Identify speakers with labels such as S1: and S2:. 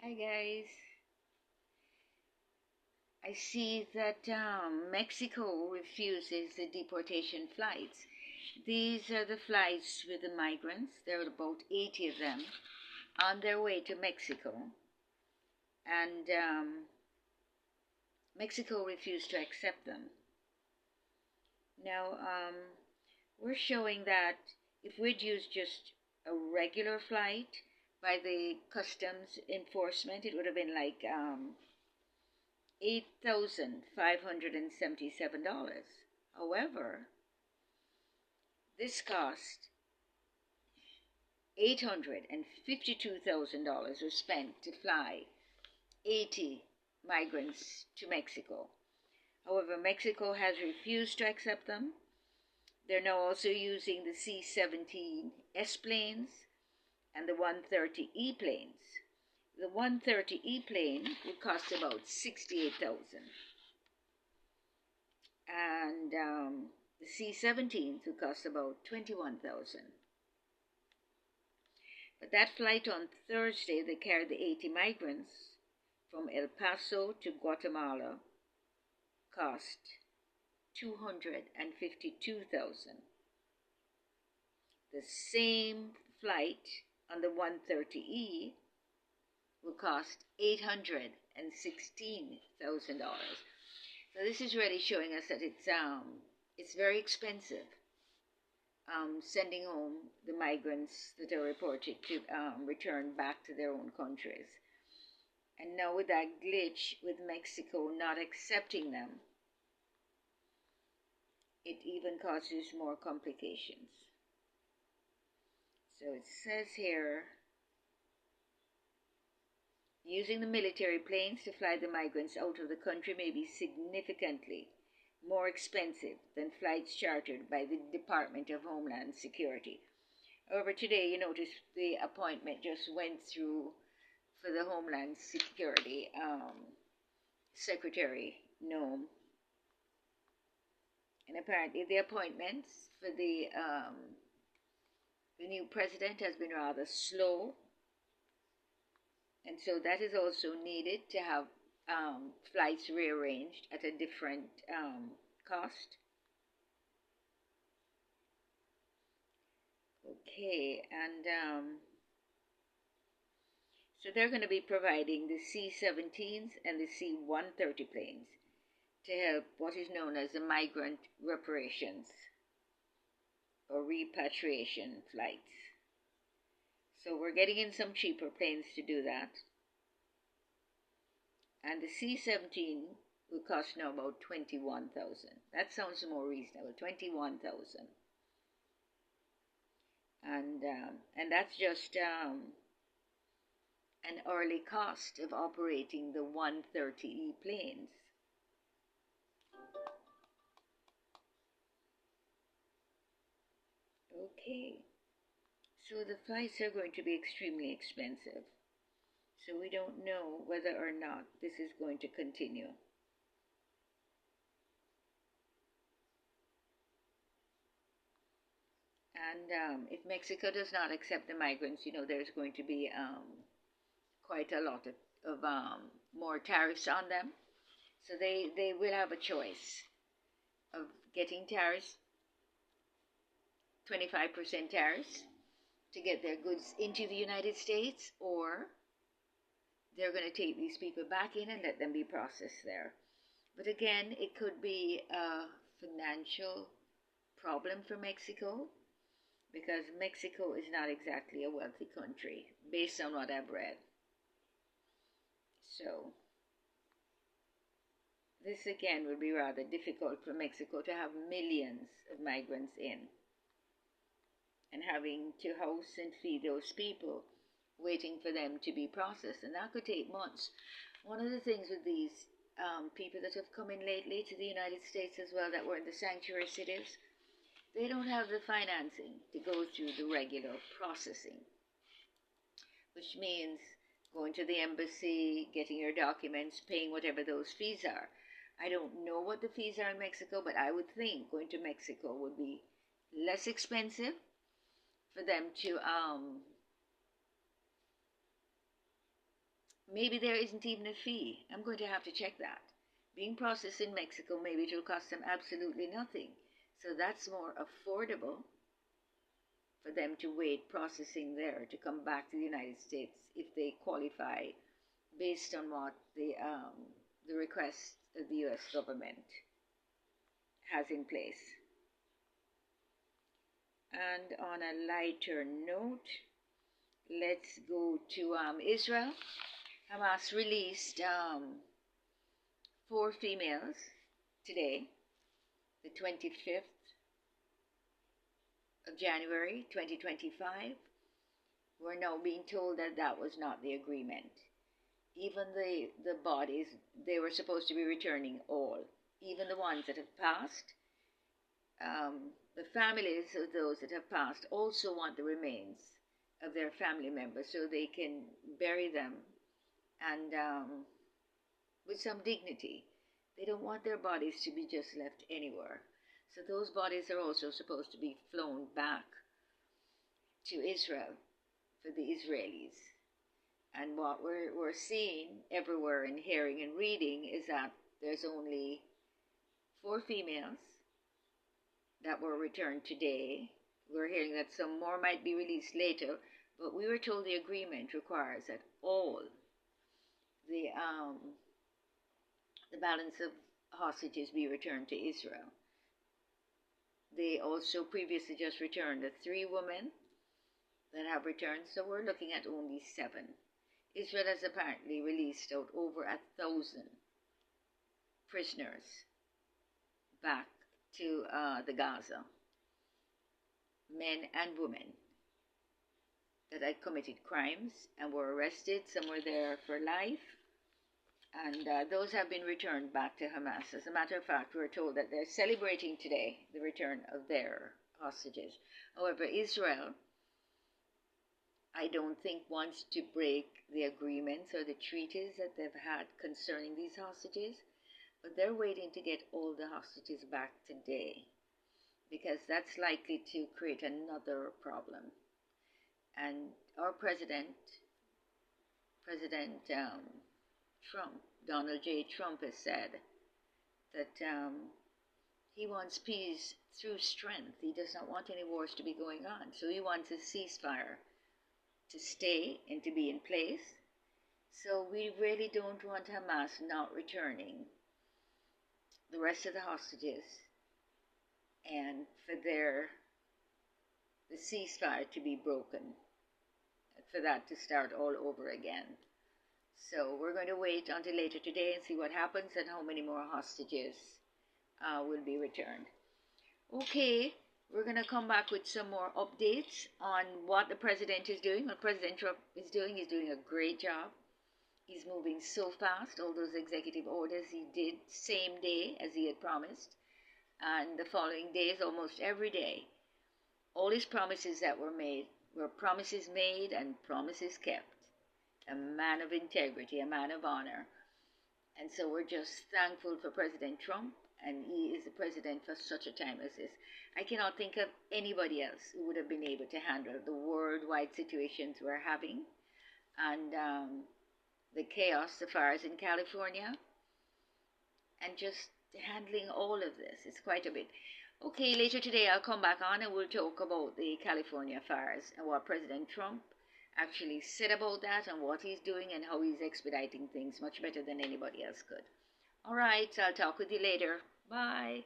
S1: Hi guys. I see that Mexico refuses the deportation flights. These are the flights with the migrants. There are about 80 of them on their way to Mexico. And Mexico refused to accept them. Now, we're showing that if we'd used just a regular flight by the customs enforcement, it would have been like $8,577. However, this cost $852,000 was spent to fly 80 migrants to Mexico. However, Mexico has refused to accept them. They're now also using the C-17S planes and the 130E planes. The 130E plane would cost about $68,000. And the C-17s would cost about $21,000. But that flight on Thursday that carried the 80 migrants from El Paso to Guatemala cost $252,000. The same flight on the 130E will cost $816,000. So this is really showing us that it's very expensive sending home the migrants that are reported to return back to their own countries. And now with that glitch with Mexico not accepting them, it even causes more complications. So it says here, using the military planes to fly the migrants out of the country may be significantly more expensive than flights chartered by the Department of Homeland Security. However, today you notice the appointment just went through for the Homeland Security Secretary Nome. And apparently the appointments for the new president has been rather slow. And so that is also needed to have flights rearranged at a different cost. Okay, and so they're going to be providing the C-17s and the C-130 planes to help what is known as the migrant reparations or repatriation flights. So we're getting in some cheaper planes to do that. And the C-17 will cost now about $21,000. That sounds more reasonable, $21,000. And that's just an early cost of operating the 130E planes. Okay, so the flights are going to be extremely expensive. So we don't know whether or not this is going to continue. And if Mexico does not accept the migrants, there's going to be quite a lot of more tariffs on them. So they will have a choice of getting tariffs, 25% tariffs, to get their goods into the United States, or they're going to take these people back in and let them be processed there. But again, it could be a financial problem for Mexico, because Mexico is not exactly a wealthy country, based on what I've read. So this again would be rather difficult for Mexico to have millions of migrants in and having to house and feed those people, waiting for them to be processed. And that could take months. One of the things with these people that have come in lately to the United States as well, that were in the sanctuary cities, they don't have the financing to go through the regular processing, which means going to the embassy, getting your documents, paying whatever those fees are. I don't know what the fees are in Mexico, but I would think going to Mexico would be less expensive for them to Maybe there isn't even a fee. I'm going to have to check that. Being processed in Mexico, maybe it will cost them absolutely nothing. So that's more affordable for them to wait processing there to come back to the United States if they qualify based on what the request of the U.S. government has in place. And on a lighter note, let's go to Israel. Hamas released 4 females today, the 25th of January 2025. We're now being told that that was not the agreement. Even the bodies, they were supposed to be returning all, even the ones that have passed. The families of those that have passed also want the remains of their family members so they can bury them and with some dignity. They don't want their bodies to be just left anywhere. So those bodies are also supposed to be flown back to Israel for the Israelis. And what we're seeing everywhere and hearing and reading is that there's only 4 females that were returned today. We're hearing that some more might be released later, but we were told the agreement requires that all the balance of hostages be returned to Israel. They also previously just returned the 3 women that have returned, so we're looking at only 7. Israel has apparently released out over 1,000 prisoners back to the Gaza, men and women that had committed crimes and were arrested. Some were there for life, and those have been returned back to Hamas. As a matter of fact, we're told that they're celebrating today the return of their hostages. However, Israel, I don't think, wants to break the agreements or the treaties that they've had concerning these hostages, but they're waiting to get all the hostages back today because that's likely to create another problem. And our President Trump, Donald J. Trump, has said that he wants peace through strength. He does not want any wars to be going on. So he wants a ceasefire to stay and to be in place. So we really don't want Hamas not returning the rest of the hostages and for the ceasefire to be broken, for that to start all over again. So we're going to wait until later today and see what happens and how many more hostages will be returned. Okay, we're going to come back with some more updates on what the president is doing. What President Trump is doing, he's doing a great job. He's moving so fast. All those executive orders he did same day as he had promised. And the following days, almost every day, all his promises that were made were promises made and promises kept. A man of integrity, a man of honor. And so we're just thankful for President Trump, and he is the president for such a time as this. I cannot think of anybody else who would have been able to handle the worldwide situations we're having and the chaos, the fires in California, and just handling all of this. It's quite a bit. Okay, later today I'll come back on and we'll talk about the California fires and what President Trump actually said about that and what he's doing and how he's expediting things much better than anybody else could. All right, I'll talk with you later. Bye.